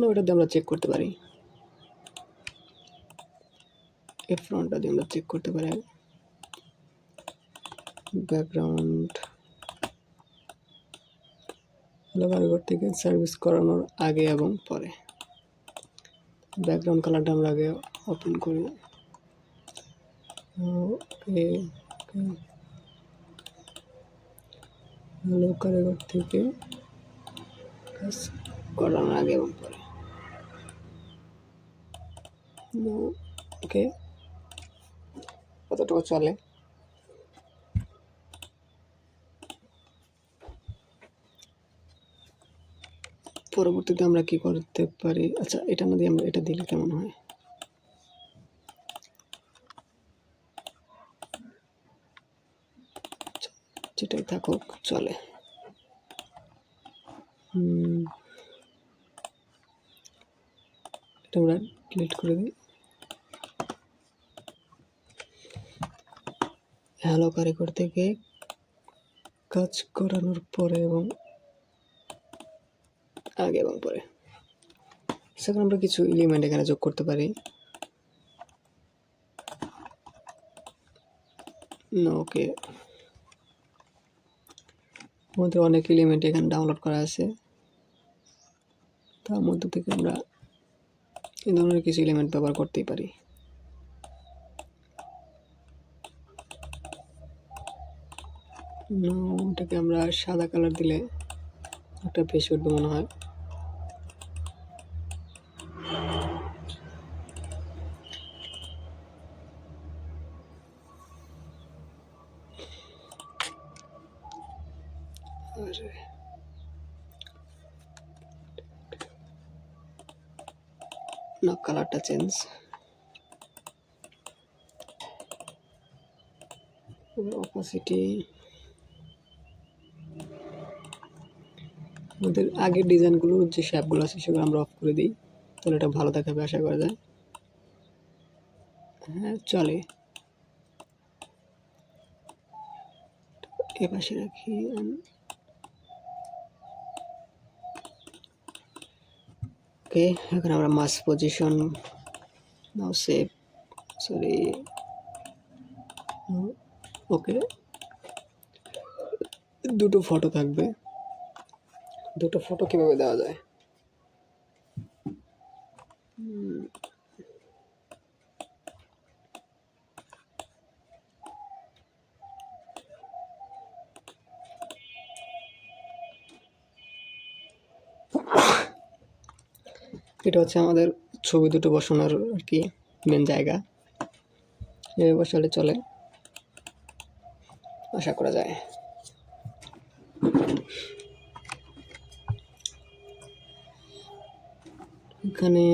ওটা দিয়ে আমরা চেক করতে পারি, এই ফ্রন্টটা দিয়ে আমরা চেক করতে পারি। ব্যাকগ্রাউন্ড হলো কারিগর থেকে সার্ভিস করানোর আগে এবং পরে। ব্যাকগ্রাউন্ড কালারটা আমরা আগে ওপেন করি। হলো কারিগর থেকে কাজ করানোর আগে এবং পরে। ওকে, কতটুকু চলে। পরবর্তীতে আমরা কি করতে পারি, আচ্ছা এটা না দিয়ে আমরা এটা দিলে কেমন হয়। যেটাই থাকুক চলে। এটা আমরা ডিলিট করে দিই। হ্যালো কারিগর থেকে কাজ করানোর পরে এবং আগে এবং পরে। সেখানে আমরা কিছু এলিমেন্ট এখানে যোগ করতে পারি। ওকে, আমাদের অনেক এলিমেন্ট এখানে ডাউনলোড করা আছে, তার মধ্যে থেকে আমরা এই ধরনের কিছু এলিমেন্ট ব্যবহার করতেই পারি। এটাকে আমরা সাদা কালার দিলে একটা বেশি উঠবে মনে হয়। না, কালারটা চেঞ্জ। অপাসিটি আমাদের আগের ডিজাইনগুলোর যে শেপগুলো আছে সেগুলো আমরা অফ করে দিই, তাহলে এটা ভালো দেখাবে আশা করা যায়। হ্যাঁ চলে, এ পাশে রাখি। ওকে, এখন আমরা মাস পজিশন নাও সেভ, সরি ওকে, দুটো ফটো থাকবে। দুটো ফটো কিভাবে দেওয়া যায়, এটা হচ্ছে আমাদের ছবি দুটো বসানোর আর কি মেন জায়গা। এভাবে বসালে চলে আশা করা যায়। এখানে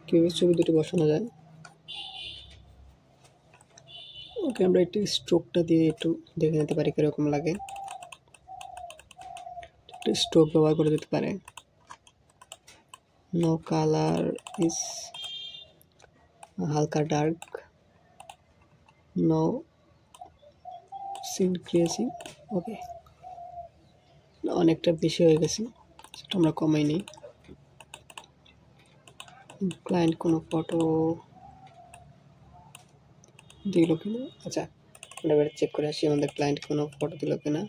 কীভাবে ছবি দুটো বসানো যায়, ওকে আমরা একটু স্ট্রোকটা দিয়ে একটু দেখে নিতে পারি কীরকম লাগে। একটু স্ট্রোক ব্যবহার করে দিতে পারে। নো কালার ইজ হালকা ডার্ক, নো সিন ক্রিয়েসি। ওকে, অনেকটা বেশি হয়ে গেছে, সেটা আমরা কমাই নিই। ক্লায়েন্ট কোনো ফটো দিল কিনা, আচ্ছা আমরা এবার চেক করে আসি আমাদের ক্লায়েন্ট কোনো ফটো দিল কিনা।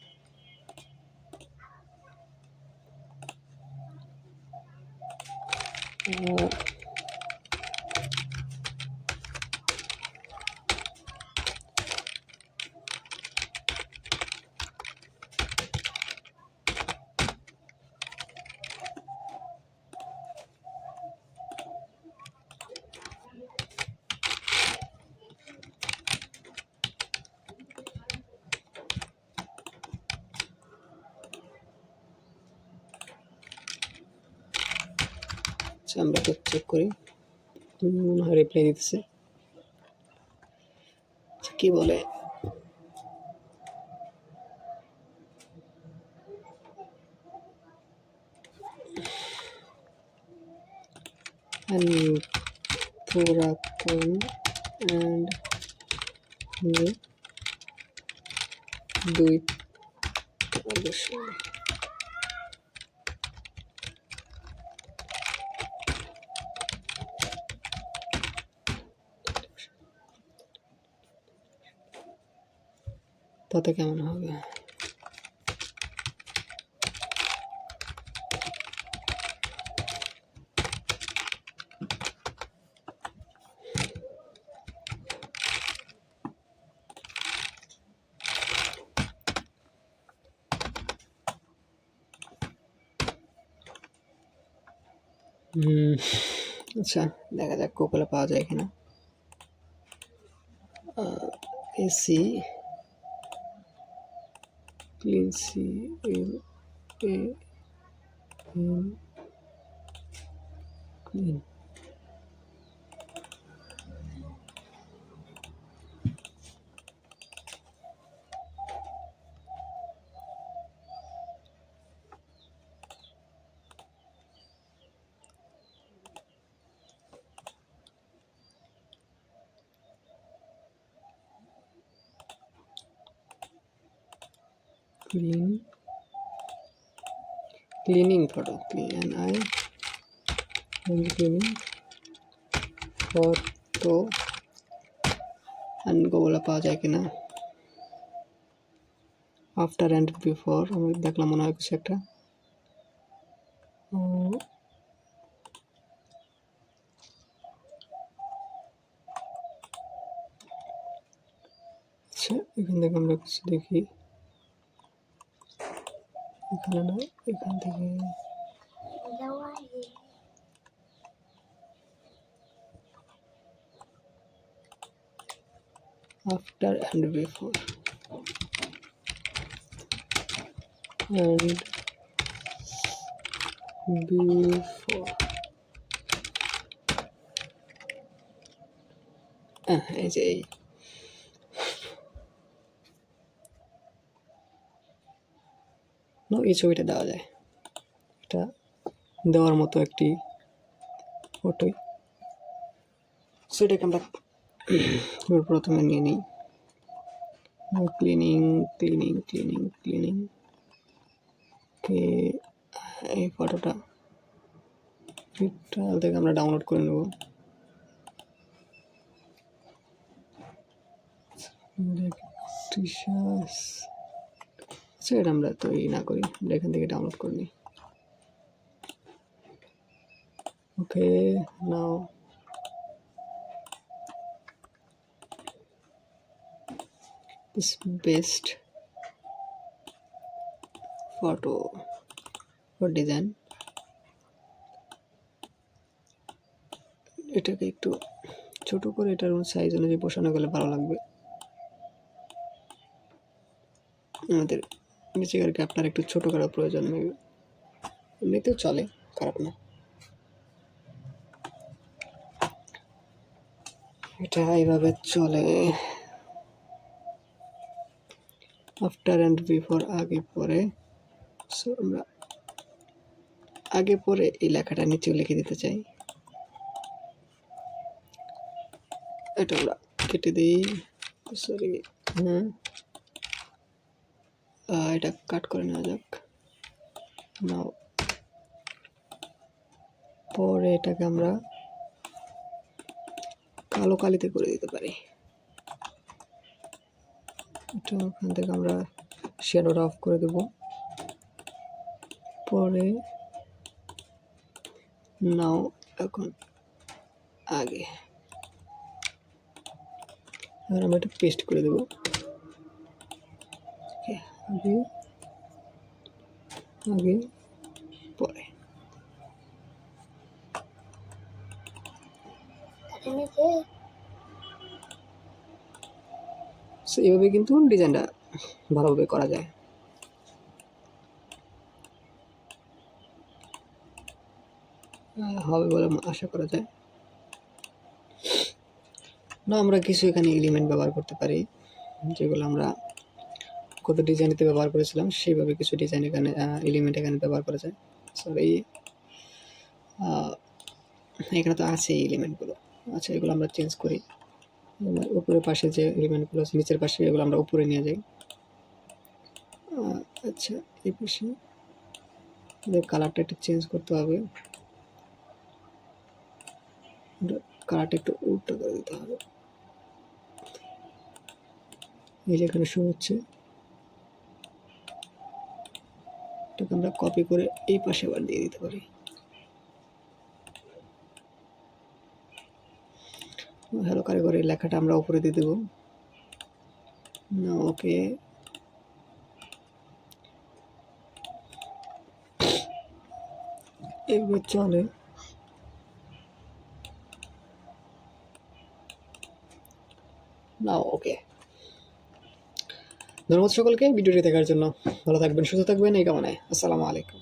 আমরা তো চেক করি, মনে হয় রিপ্লাই দিতেছে। কি বলে, পুরাতন and new দুই অবশ্যই। তাতে কেমন হবে? আচ্ছা, দেখা যাক গুগলে পাওয়া যায় কিনা। AC clean, CLA clean. Cleaning photo, CLINING cleaning photo and গুগলে পাওয়া যায় কিনা। আফটার অ্যান্ড বিফোর আমি দেখলাম মনে হয় কিছু একটা। আচ্ছা, এখান থেকে আমরা কিছু দেখি। এখানে না, এখান থেকে আফটার অ্যান্ড বিফোর এই যে এই ছবিটা দেওয়া যায়। এটা দেওয়ার মতো একটি ফটোই। সেটাকে আমরা প্রথমে নিয়ে নিই। ক্লিনিং ক্লিনিং ক্লিনিং ক্লিনিং এই ফটোটা থেকে আমরা ডাউনলোড করে নেব। সেটা আমরা তৈরি না করি, আমরা এখান থেকে ডাউনলোড করে নিই। ওকে, নাও this best photo for design। এটাকে একটু ছোট করে এটার সাইজ অনুযায়ী বসানো গেলে ভালো লাগবে। আমাদের নিচেকার গ্যাপটার একটু ছোট করার প্রয়োজন নেই, এমনিতেও চলে, খারাপ না। এটা এইভাবে চলে। আফটার অ্যান্ড বিফোর, আগে পরে। সো আমরা আগে পরে এই লেখাটা নিচেও লিখে দিতে চাই। এটা আমরা কেটে দিই, সরি। এটা কাট করে নেওয়া যাক। নাও পরে এটাকে আমরা কালো কালিতে করে দিতে পারি। এটা ওখান থেকে আমরা শ্যাডোটা অফ করে দেব। পরে নাও এখন আগে, এবার আমরা এটা পেস্ট করে দেব। আগে আগে পরে এইভাবে কিন্তু ডিজাইনটা ভালোভাবে করা যায়। হবে বলে আশা করা যায়। না, আমরা কিছু এখানে এলিমেন্ট ব্যবহার করতে পারি যেগুলো আমরা কত ডিজাইনেতে ব্যবহার করেছিলাম, সেইভাবে কিছু ডিজাইন এখানে এলিমেন্ট এখানে ব্যবহার করা যায়। সরি, এখানে তো আছে এই এলিমেন্টগুলো। আচ্ছা, এগুলো আমরা চেঞ্জ করি। উপরের পাশে যে এলিমেন্টগুলো আছে নিচের পাশে, এগুলো আমরা উপরে নিয়ে যাই। আচ্ছা, এই পাশে কালারটা একটু চেঞ্জ করতে হবে, কালারটা একটু উল্টো করে দিতে হবে। এই যে এখানে শো হচ্ছে, এটাকে আমরা কপি করে এই পাশে আবার দিয়ে দিতে পারি। হ্যালো কারিগর এই লেখাটা আমরা উপরে দিয়ে দেবো। ওকে, এইভাবে চলে। না ওকে, ধন্যবাদ সকলকে ভিডিওটি দেখার জন্য। ভালো থাকবেন, সুস্থ থাকবেন এই কামনায়। আসসালামু আলাইকুম।